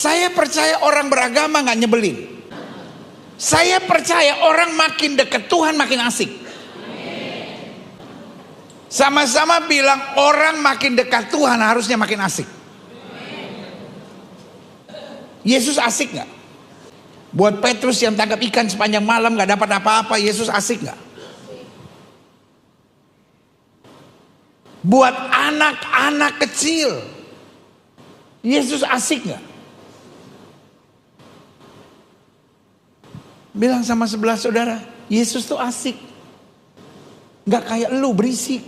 Saya percaya orang beragama gak nyebelin. Saya percaya orang makin dekat Tuhan makin asik. Sama-sama bilang orang makin dekat Tuhan harusnya makin asik. Yesus asik gak? Buat Petrus yang tangkap ikan sepanjang malam gak dapat apa-apa, Yesus asik gak? Buat anak-anak kecil, Yesus asik gak? Bilang sama sebelah saudara, Yesus tuh asik. Gak kayak lu berisik.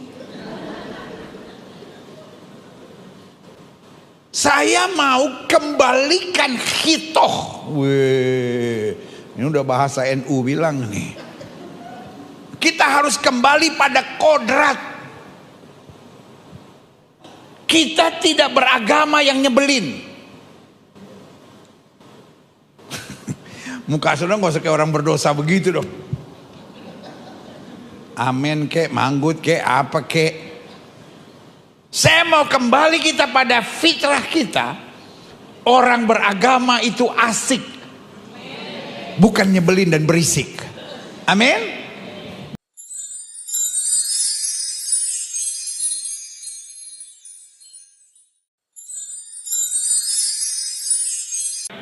Saya mau kembalikan hitoh. Wih, ini udah bahasa NU bilang nih. Kita harus kembali pada kodrat. Kita tidak beragama yang nyebelin. Muka saudara gak usah kayak orang berdosa begitu dong. Amin kek, manggut kek, apa kek. Saya mau kembali kita pada fitrah kita. Orang beragama itu asik, bukan nyebelin dan berisik. Amin.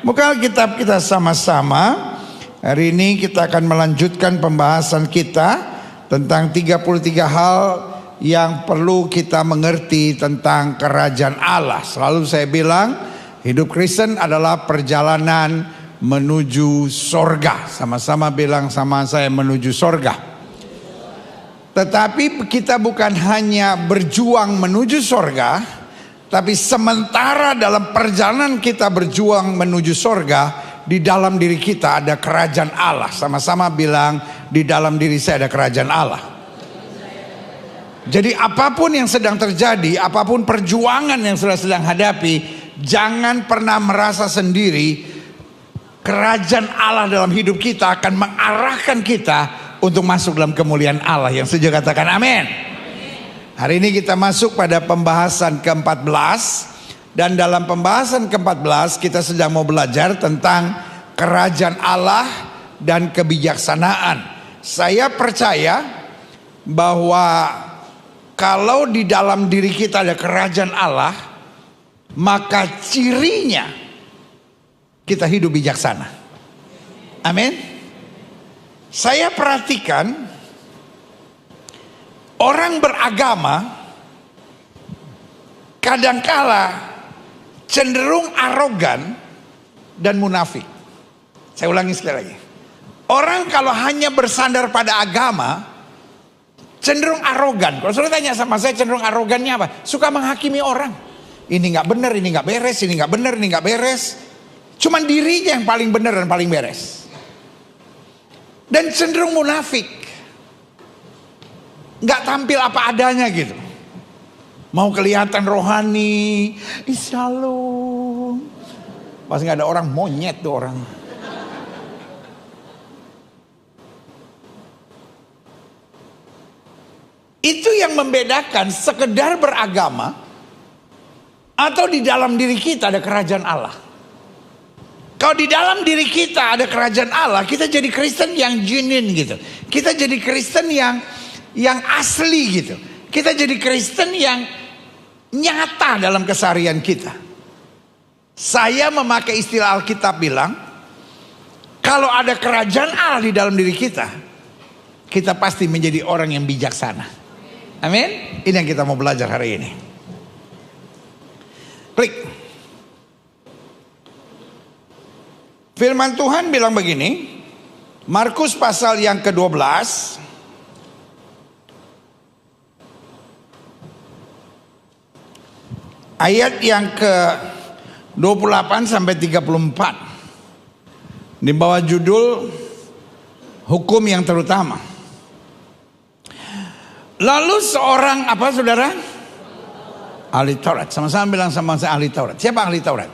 Buka Alkitab kita sama-sama. Hari ini kita akan melanjutkan pembahasan kita tentang 33 hal yang perlu kita mengerti tentang kerajaan Allah. Selalu saya bilang, hidup Kristen adalah perjalanan menuju sorga. Sama-sama bilang sama saya, menuju sorga. Tetapi kita bukan hanya berjuang menuju sorga, tapi sementara dalam perjalanan kita berjuang menuju sorga, di dalam diri kita ada kerajaan Allah. Sama-sama bilang, di dalam diri saya ada kerajaan Allah. Jadi apapun yang sedang terjadi, apapun perjuangan yang sedang hadapi, jangan pernah merasa sendiri. Kerajaan Allah dalam hidup kita akan mengarahkan kita untuk masuk dalam kemuliaan Allah. Yang setuju katakan amin. Hari ini kita masuk pada pembahasan ke-14. Dan dalam pembahasan ke-14 kita sedang mau belajar tentang kerajaan Allah dan kebijaksanaan. Saya percaya bahwa kalau di dalam diri kita ada kerajaan Allah, maka cirinya kita hidup bijaksana. Amin. Saya perhatikan orang beragama kadangkala cenderung arogan dan munafik. Saya ulangi sekali lagi. Orang kalau hanya bersandar pada agama cenderung arogan. Kalau saudara tanya sama saya, cenderung arogannya apa? Suka menghakimi orang. Ini nggak benar, ini nggak beres, ini nggak benar, ini nggak beres. Cuman dirinya yang paling benar dan paling beres. Dan cenderung munafik. Nggak tampil apa adanya gitu. Mau kelihatan rohani, shalom. Pas nggak ada orang, monyet tuh orang. Itu yang membedakan sekedar beragama atau di dalam diri kita ada kerajaan Allah. Kalau di dalam diri kita ada kerajaan Allah, kita jadi Kristen yang genuine gitu. Kita jadi Kristen yang asli gitu. Kita jadi Kristen yang nyata dalam keseharian kita. Saya memakai istilah Alkitab bilang, kalau ada kerajaan Allah di dalam diri kita, kita pasti menjadi orang yang bijaksana. Amin. Ini yang kita mau belajar hari ini. Klik. Firman Tuhan bilang begini, Markus pasal yang ke-12 ayat yang ke-28 sampai 34. Di bawah judul hukum yang terutama. Lalu seorang apa saudara? Ahli Taurat. Sama-sama bilang sama saya ahli Taurat. Siapa ahli Taurat?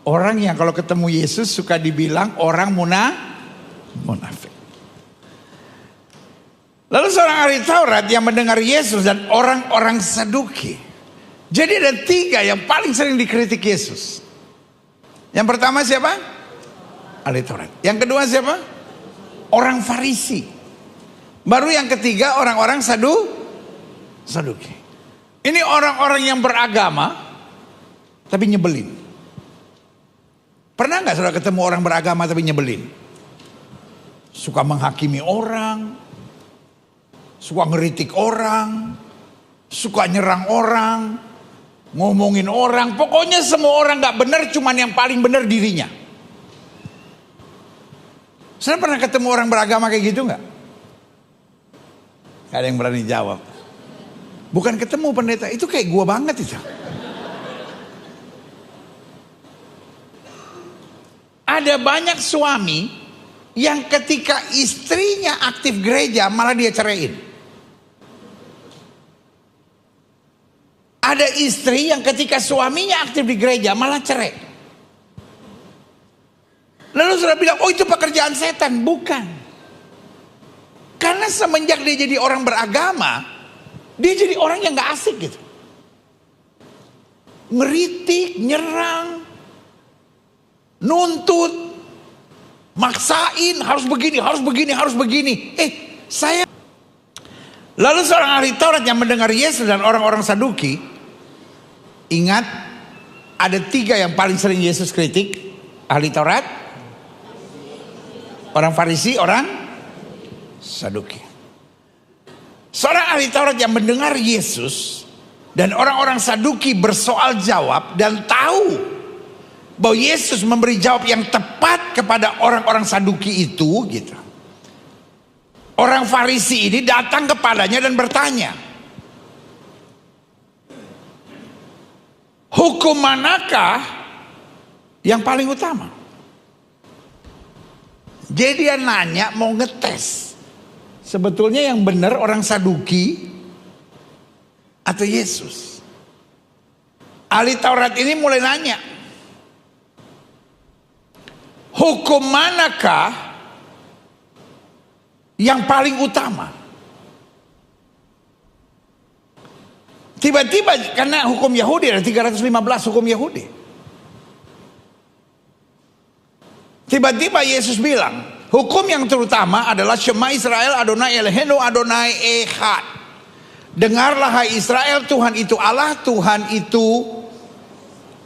Orang yang kalau ketemu Yesus suka dibilang orang munafik. Lalu seorang ahli Taurat yang mendengar Yesus dan orang-orang Saduki. Jadi ada 3 yang paling sering dikritik Yesus. Yang pertama siapa? Ahli Taurat. Yang kedua siapa? Orang Farisi. Baru yang ketiga orang-orang Saduki. Ini orang-orang yang beragama tapi nyebelin. Pernah nggak saudara ketemu orang beragama tapi nyebelin? Suka menghakimi orang, suka ngeritik orang, suka nyerang orang, ngomongin orang. Pokoknya semua orang nggak benar, cuman yang paling benar dirinya. Saudara pernah ketemu orang beragama kayak gitu nggak? Gak ada yang berani jawab. Bukan ketemu pendeta, itu kayak gua banget itu. Ada banyak suami yang ketika istrinya aktif gereja malah dia ceraiin. Ada istri yang ketika suaminya aktif di gereja malah cerai. Lalu sudah bilang, oh itu pekerjaan setan. Bukan. Karena semenjak dia jadi orang beragama, dia jadi orang yang gak asik gitu. Ngeritik, nyerang, nuntut, maksain, harus begini. Lalu seorang ahli Taurat yang mendengar Yesus dan orang-orang Saduki, ingat ada 3 yang paling sering Yesus kritik: ahli Taurat, orang Farisi, orang Saduki. Seorang ahli Taurat yang mendengar Yesus dan orang-orang Saduki bersoal jawab dan tahu bahwa Yesus memberi jawab yang tepat kepada orang-orang Saduki itu gitu. Orang Farisi ini datang kepadanya dan bertanya, hukum manakah yang paling utama? Jadi dia nanya, mau ngetes sebetulnya yang benar orang Saduki atau Yesus. Ahli Taurat ini mulai nanya, hukum manakah yang paling utama? Tiba-tiba karena hukum Yahudi ada 315 hukum Yahudi. Tiba-tiba Yesus bilang, hukum yang terutama adalah Shema Israel Adonai Eloheinu Adonai Echad. Dengarlah hai Israel, Tuhan itu Allah, Tuhan itu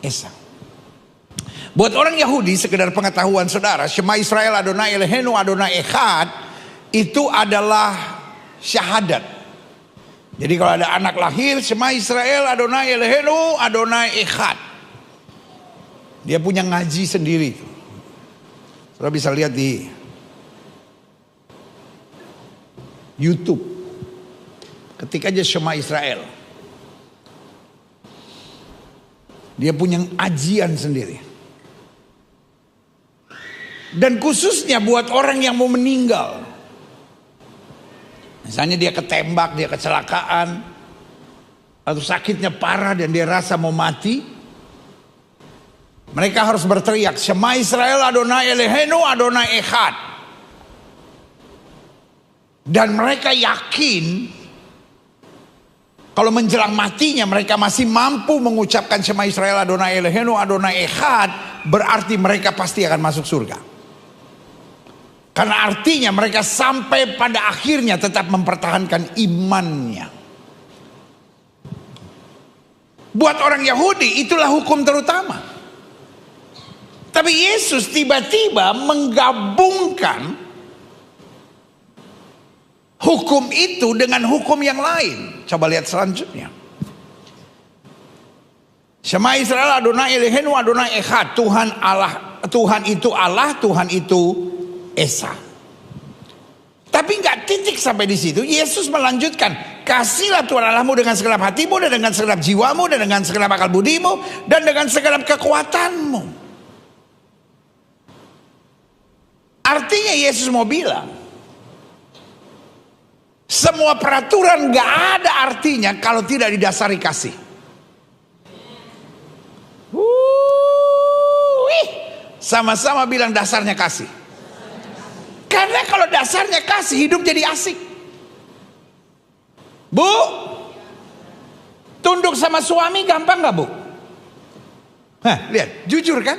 Esa. Buat orang Yahudi, sekedar pengetahuan saudara, Shema Israel Adonai Eloheinu Adonai Echad itu adalah syahadat. Jadi kalau ada anak lahir, Shema Israel Adonai Eloheinu Adonai Echad, dia punya ngaji sendiri. Saudara bisa lihat di YouTube, ketik aja Shema Israel, dia punya ajian sendiri. Dan khususnya buat orang yang mau meninggal, misalnya dia ketembak, dia kecelakaan, atau sakitnya parah dan dia rasa mau mati, mereka harus berteriak Shema Israel Adonai Eloheinu Adonai Echad. Dan mereka yakin kalau menjelang matinya mereka masih mampu mengucapkan Shema Israel Adonai Eloheinu Adonai Echad, berarti mereka pasti akan masuk surga. Karena artinya mereka sampai pada akhirnya tetap mempertahankan imannya. Buat orang Yahudi itulah hukum terutama. Tapi Yesus tiba-tiba menggabungkan hukum itu dengan hukum yang lain. Coba lihat selanjutnya. Shema Israel Adonai Eloheinu Adonai Echad. Tuhan Allah, Tuhan itu Allah, Tuhan itu Esa. Tapi nggak titik sampai di situ. Yesus melanjutkan, kasihlah Tuhan Allahmu dengan segenap hatimu dan dengan segenap jiwamu dan dengan segenap akal budimu dan dengan segenap kekuatanmu. Artinya Yesus mau bilang, semua peraturan nggak ada artinya kalau tidak didasari kasih. Sama-sama bilang dasarnya kasih. Karena kalau dasarnya kasih, hidup jadi asik. Bu, tunduk sama suami gampang gak bu? Hah, lihat, jujur kan?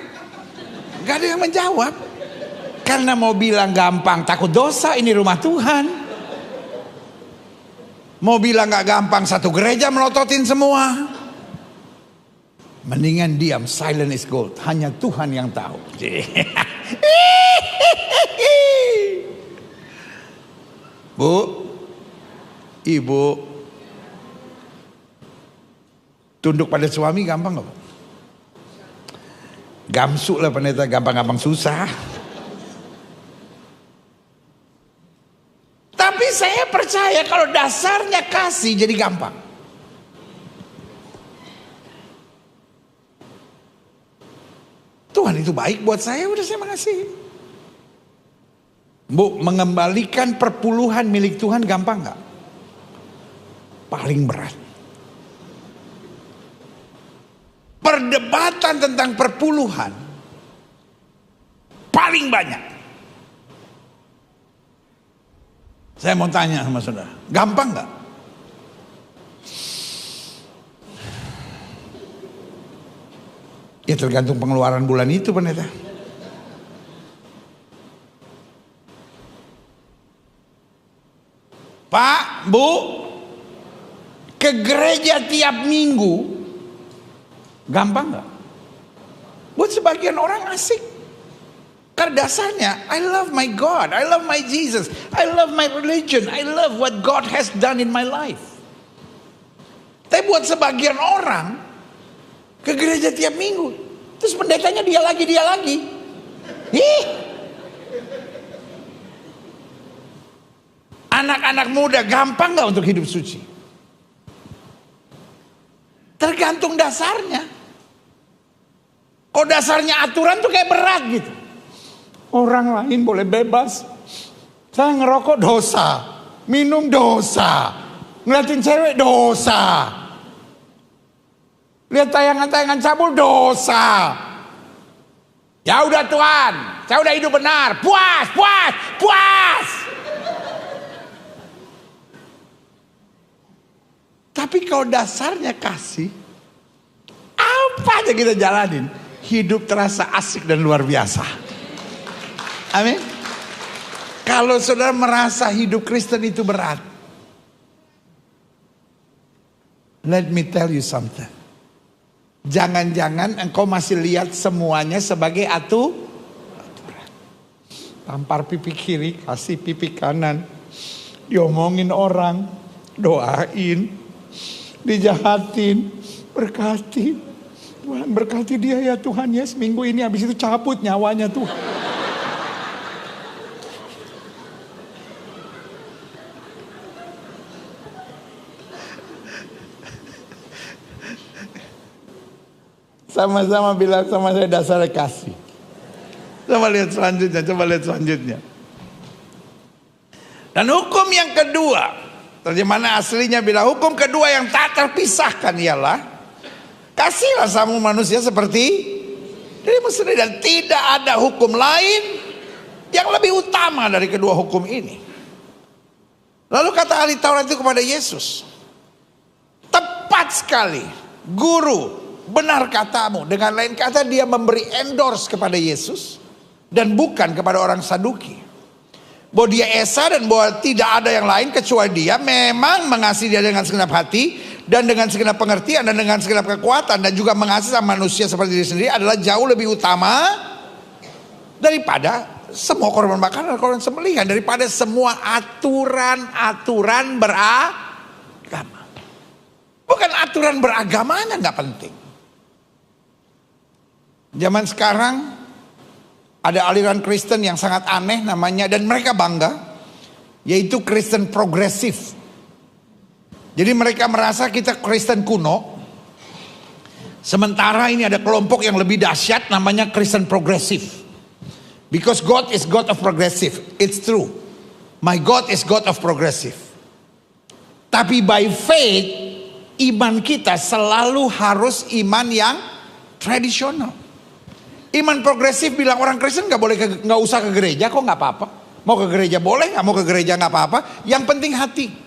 Gak ada yang menjawab. Karena mau bilang gampang, takut dosa, ini rumah Tuhan. Mau bilang gak gampang, satu gereja melototin semua. Mendingan diam, silent is gold. Hanya Tuhan yang tahu. Bu, ibu, tunduk pada suami gampang gak? Gamsuk lah pendeta, gampang-gampang susah. Tapi saya percaya kalau dasarnya kasih jadi gampang. Tuhan itu baik buat saya, udah saya mengasihi. Bu, mengembalikan perpuluhan milik Tuhan gampang gak? Paling berat. Perdebatan tentang perpuluhan paling banyak. Saya mau tanya sama saudara, gampang gak? Ya tergantung pengeluaran bulan itu pendeta. Pak, Bu, ke gereja tiap minggu gampang gak? Buat sebagian orang asik. Karena dasarnya, I love my God, I love my Jesus, I love my religion, I love what God has done in my life. Tapi buat sebagian orang, ke gereja tiap minggu, terus pendetanya dia lagi. Ih. Anak-anak muda gampang gak untuk hidup suci? Tergantung dasarnya. Kok dasarnya aturan tuh kayak berat gitu. Orang lain boleh bebas. Saya ngerokok dosa, minum dosa, ngeliatin cewek dosa, lihat tayangan-tayangan cabul dosa. Ya udah Tuhan, saya udah hidup benar, puas. Tapi kalau dasarnya kasih, apa aja kita jalanin, hidup terasa asik dan luar biasa. Amin. Kalau saudara merasa hidup Kristen itu berat, let me tell you something. Jangan-jangan engkau masih lihat semuanya sebagai aturan. Tampar pipi kiri, kasih pipi kanan. Diomongin orang, doain, dijahatin, berkati. Tuhan berkati dia ya Tuhan ya, seminggu ini habis itu cabut nyawanya Tuhan. Sama-sama bilang sama saya dasar kasih. Coba lihat selanjutnya. Dan hukum yang kedua, terjemahan aslinya bilang hukum kedua yang tak terpisahkan ialah kasihlah sama manusia seperti dirimu sendiri, dan tidak ada hukum lain yang lebih utama dari kedua hukum ini. Lalu kata ahli Taurat itu kepada Yesus, tepat sekali, Guru, benar katamu. Dengan lain kata dia memberi endorse kepada Yesus dan bukan kepada orang Saduki. Bahwa dia esa dan bahwa tidak ada yang lain kecuali dia memang mengasihi dia dengan segenap hati dan dengan segenap pengertian dan dengan segenap kekuatan, dan juga mengasihi sama manusia seperti diri sendiri adalah jauh lebih utama daripada semua korban bakaran dan korban sembelihan, daripada semua aturan-aturan beragama. Bukan aturan beragamanya nggak penting. Zaman sekarang ada aliran Kristen yang sangat aneh namanya, dan mereka bangga, yaitu Kristen progresif. Jadi mereka merasa kita Kristen kuno. Sementara ini ada kelompok yang lebih dahsyat namanya Kristen progresif. Because God is God of progressive. It's true. My God is God of progressive. Tapi by faith, iman kita selalu harus iman yang tradisional. Iman progresif bilang orang Kristen nggak usah ke gereja kok, nggak apa-apa. Mau ke gereja boleh, nggak mau ke gereja nggak apa-apa. Yang penting hati.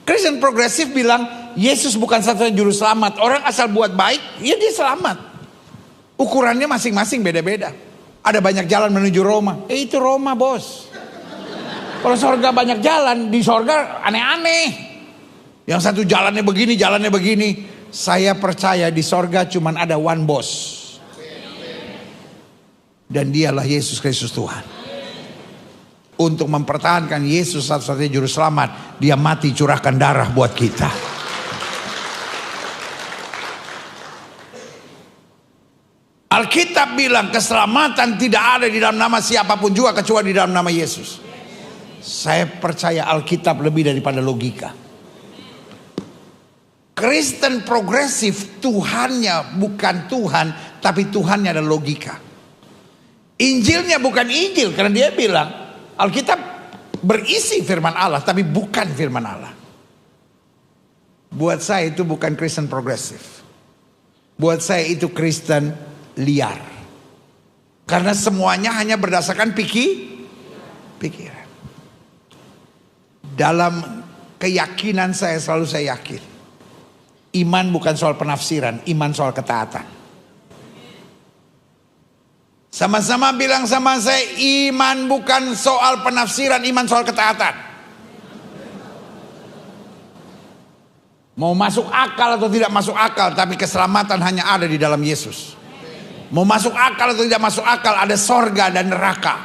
Kristen progresif bilang Yesus bukan satu-satunya juru selamat. Orang asal buat baik, ya dia selamat. Ukurannya masing-masing beda-beda. Ada banyak jalan menuju Roma. Itu Roma, bos. Kalau sorga banyak jalan, di sorga aneh-aneh. Yang satu jalannya begini, jalannya begini. Saya percaya di sorga cuman ada one boss. Dan dialah Yesus Kristus Tuhan. Untuk mempertahankan Yesus satu-satunya juru selamat, dia mati curahkan darah buat kita. Alkitab bilang keselamatan tidak ada di dalam nama siapapun juga kecuali di dalam nama Yesus. Saya percaya Alkitab lebih daripada logika. Kristen progresif Tuhannya bukan Tuhan, tapi Tuhannya adalah logika. Injilnya bukan Injil karena dia bilang Alkitab berisi firman Allah tapi bukan firman Allah. Buat saya itu bukan Kristen progresif. Buat saya itu Kristen liar. Karena semuanya hanya berdasarkan pikiran. Dalam keyakinan saya selalu saya yakin. Iman bukan soal penafsiran, iman soal ketaatan. Sama-sama bilang sama saya, iman bukan soal penafsiran, iman soal ketaatan. Mau masuk akal atau tidak masuk akal, tapi keselamatan hanya ada di dalam Yesus. Mau masuk akal atau tidak masuk akal, ada sorga dan neraka.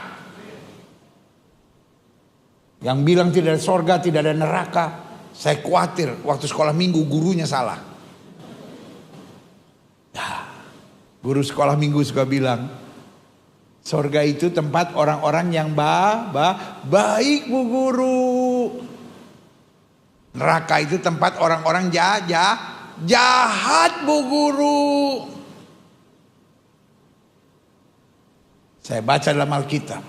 Yang bilang tidak ada sorga, tidak ada neraka, saya khawatir waktu sekolah minggu gurunya salah. Guru sekolah minggu suka bilang, sorga itu tempat orang-orang yang baik bu guru. Neraka itu tempat orang-orang jahat bu guru. Saya baca dalam Alkitab.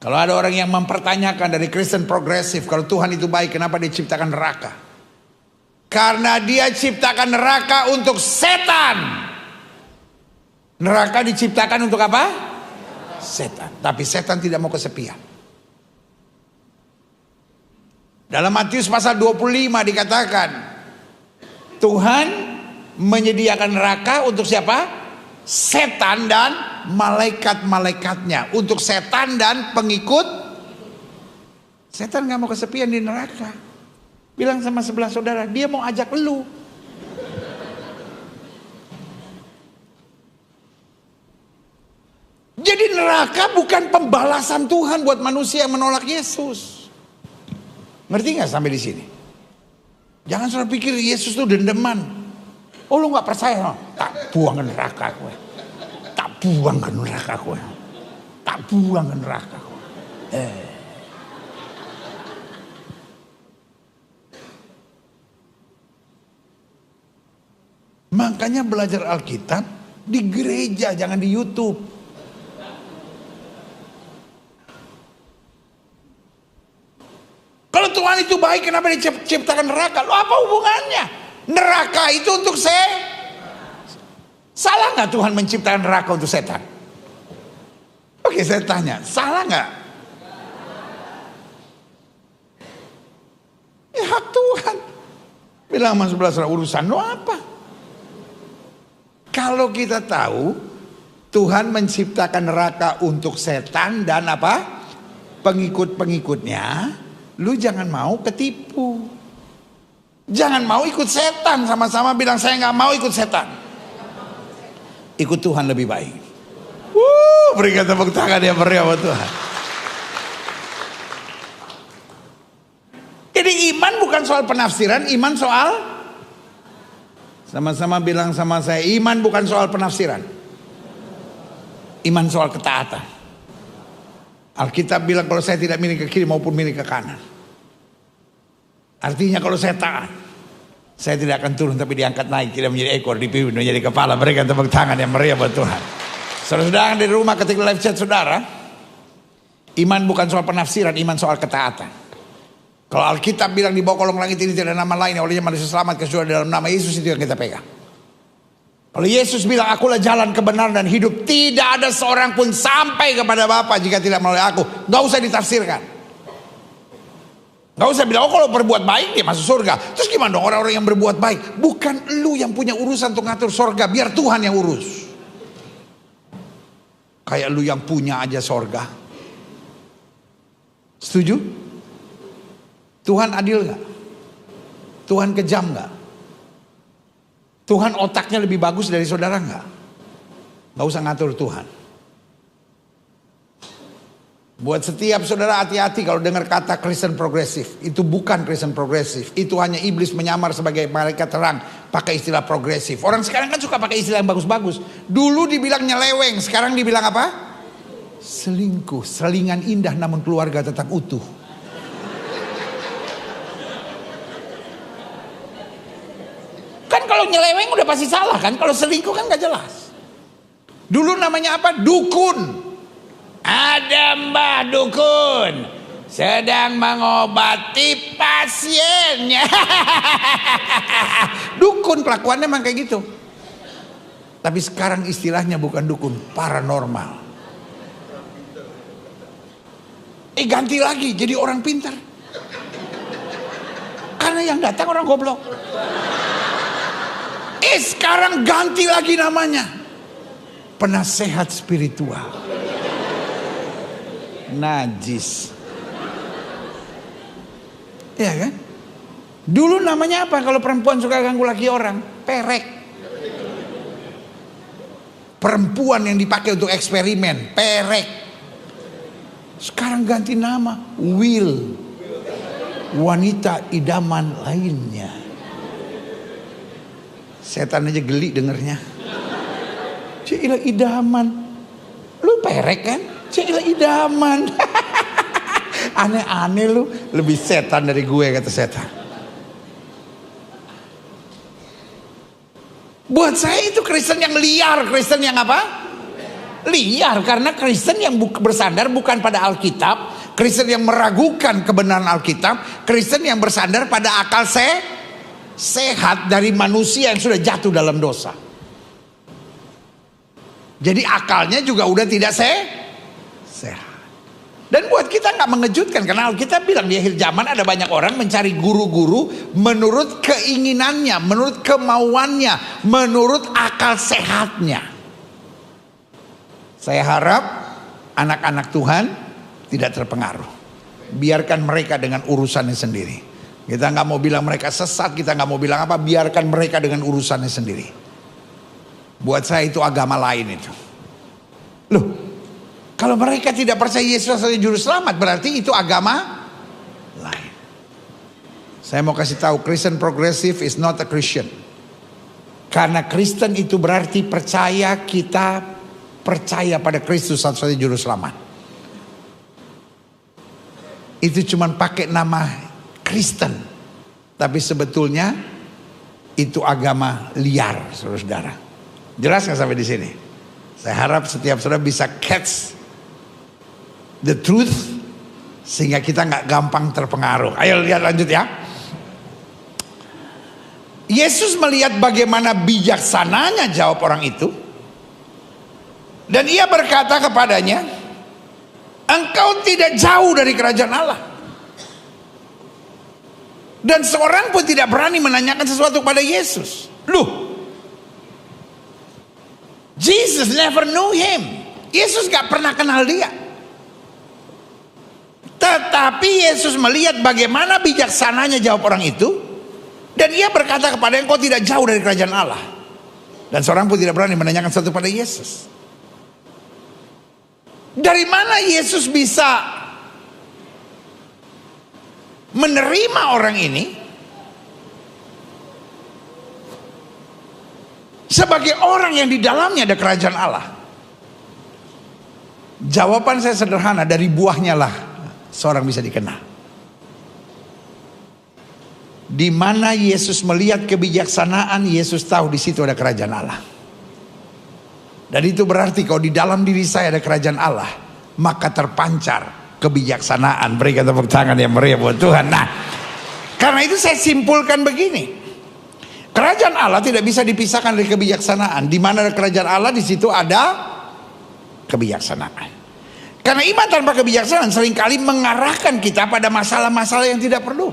Kalau ada orang yang mempertanyakan dari Kristen progresif, kalau Tuhan itu baik, kenapa dia ciptakan neraka? Karena dia ciptakan neraka untuk setan. Neraka diciptakan untuk apa? Setan. Tapi setan tidak mau kesepian. Dalam Matius pasal 25 dikatakan, Tuhan menyediakan neraka untuk siapa? Setan dan malaikat-malaikatnya. Untuk setan dan pengikut. Setan gak mau kesepian di neraka. Bilang sama sebelah saudara, dia mau ajak lu. Jadi neraka bukan pembalasan Tuhan buat manusia yang menolak Yesus. Ngerti gak sampai di sini? Jangan saudara pikir Yesus itu dendeman. Oh lu gak percaya? Tak buang ke neraka gue. Tak buang ke neraka gue. Tak buang ke neraka gue. Makanya belajar Alkitab di gereja, jangan di YouTube. Kalau Tuhan itu baik, kenapa diciptakan neraka? Lo apa hubungannya? Neraka itu untuk salah nggak Tuhan menciptakan neraka untuk setan? Oke, saya tanya, salah nggak? Ya hak Tuhan. Bilang sama sebelah saudara, urusan lo apa? Kalau kita tahu Tuhan menciptakan neraka untuk setan dan apa? Pengikut-pengikutnya. Lu jangan mau ketipu. Jangan mau ikut setan. Sama-sama bilang saya gak mau ikut setan. Ikut Tuhan lebih baik. Berikan tepuk tangan yang meriah buat Tuhan. Jadi iman bukan soal penafsiran. Iman soal, sama-sama bilang sama saya, iman bukan soal penafsiran. Iman soal ketaatan. Alkitab bilang kalau saya tidak miring ke kiri maupun miring ke kanan. Artinya kalau saya taat, saya tidak akan turun tapi diangkat naik. Tidak menjadi ekor, dipimpin menjadi kepala. Berikan tepuk tangan yang meriah buat Tuhan. Saudara di rumah ketika live chat saudara, iman bukan soal penafsiran, iman soal ketaatan. Kalau Alkitab bilang di bawah kolong langit ini tidak ada nama lain yang olehnya manusia selamat kecuali dalam nama Yesus, itu yang kita pegang. Kalau Yesus bilang akulah jalan kebenaran dan hidup, tidak ada seorang pun sampai kepada Bapa jika tidak melalui aku. Gak usah ditafsirkan. Gak usah bilang, oh kalau berbuat baik dia masuk surga. Terus gimana dong orang-orang yang berbuat baik? Bukan lu yang punya urusan untuk ngatur surga, biar Tuhan yang urus. Kayak lu yang punya aja surga. Setuju? Tuhan adil gak? Tuhan kejam gak? Tuhan otaknya lebih bagus dari saudara gak? Gak usah ngatur Tuhan. Buat setiap saudara hati-hati kalau dengar kata Kristen progresif. Itu bukan Kristen progresif. Itu hanya iblis menyamar sebagai malaikat terang. Pakai istilah progresif. Orang sekarang kan suka pakai istilah yang bagus-bagus. Dulu dibilang nyeleweng. Sekarang dibilang apa? Selingkuh. Selingan indah namun keluarga tetap utuh. Kan kalau nyeleweng udah pasti salah kan. Kalau selingkuh kan gak jelas. Dulu namanya apa? Dukun. Ada Mbah Dukun sedang mengobati pasiennya. Dukun kelakuannya emang kayak gitu. Tapi sekarang istilahnya bukan dukun, paranormal. Ganti lagi jadi orang pintar. Karena yang datang orang goblok. Sekarang ganti lagi namanya, penasehat spiritual. Najis. Ya kan? Dulu namanya apa kalau perempuan suka ganggu laki orang? Perek. Perempuan yang dipakai untuk eksperimen, perek. Sekarang ganti nama, Will. Wanita idaman lainnya. Setan aja geli dengernya. Cila idaman. Lu perek kan? Cila idaman. Aneh-aneh lu. Lebih setan dari gue, kata setan. Buat saya itu Kristen yang liar. Kristen yang apa? Liar. Karena Kristen yang bersandar bukan pada Alkitab. Kristen yang meragukan kebenaran Alkitab. Kristen yang bersandar pada akal sehat dari manusia yang sudah jatuh dalam dosa. Jadi akalnya juga udah tidak sehat. Dan buat kita gak mengejutkan, karena Alkitab bilang di akhir zaman ada banyak orang mencari guru-guru menurut keinginannya, menurut kemauannya, menurut akal sehatnya. Saya harap anak-anak Tuhan tidak terpengaruh. Biarkan mereka dengan urusannya sendiri. Kita gak mau bilang mereka sesat, kita gak mau bilang apa, biarkan mereka dengan urusannya sendiri. Buat saya itu agama lain itu. Loh, kalau mereka tidak percaya Yesus sebagai juru selamat, berarti itu agama lain. Saya mau kasih tahu, Kristen progressive is not a Christian. Karena Kristen itu berarti percaya, kita percaya pada Kristus satu-satunya juru selamat. Itu cuma pakai nama Kristen, tapi sebetulnya itu agama liar, saudara-saudara. Jelas nggak sampai di sini? Saya harap setiap saudara bisa catch the truth sehingga kita nggak gampang terpengaruh. Ayo lihat lanjut ya. Yesus melihat bagaimana bijaksananya jawab orang itu, dan ia berkata kepadanya, engkau tidak jauh dari kerajaan Allah. Dan seorang pun tidak berani menanyakan sesuatu kepada Yesus. Loh, Jesus never knew him. Yesus gak pernah kenal dia. Tetapi Yesus melihat bagaimana bijaksananya jawab orang itu, dan ia berkata kepada engkau tidak jauh dari kerajaan Allah. Dan seorang pun tidak berani menanyakan sesuatu pada Yesus. Dari mana Yesus bisa menerima orang ini sebagai orang yang di dalamnya ada kerajaan Allah? Jawaban saya sederhana, dari buahnya lah seorang bisa dikenal. Di mana Yesus melihat kebijaksanaan, Yesus tahu di situ ada kerajaan Allah. Dan itu berarti kalau di dalam diri saya ada kerajaan Allah, maka terpancar kebijaksanaan. Berikan tepuk tangan yang meriah buat Tuhan. Nah, karena itu saya simpulkan begini. Kerajaan Allah tidak bisa dipisahkan dari kebijaksanaan. Di mana ada kerajaan Allah, di situ ada kebijaksanaan. Karena iman tanpa kebijaksanaan seringkali mengarahkan kita pada masalah-masalah yang tidak perlu.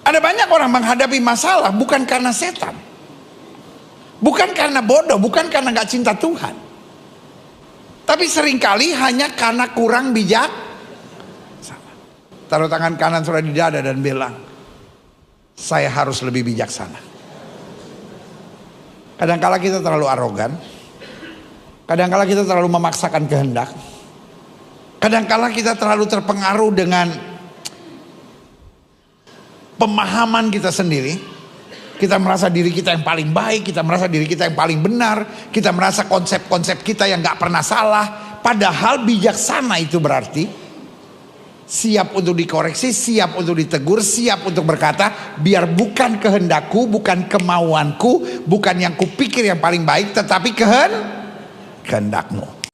Ada banyak orang menghadapi masalah bukan karena setan, bukan karena bodoh, bukan karena gak cinta Tuhan, tapi seringkali hanya karena kurang bijak. Taruh tangan kanan saudara di dada dan bilang, saya harus lebih bijaksana. Kadangkala kita terlalu arogan, kadangkala kita terlalu memaksakan kehendak, kadangkala kita terlalu terpengaruh dengan pemahaman kita sendiri. Kita merasa diri kita yang paling baik, kita merasa diri kita yang paling benar, kita merasa konsep-konsep kita yang gak pernah salah. Padahal bijaksana itu berarti siap untuk dikoreksi, siap untuk ditegur, siap untuk berkata, biar bukan kehendakku, bukan kemauanku, bukan yang kupikir yang paling baik, tetapi kehendakmu.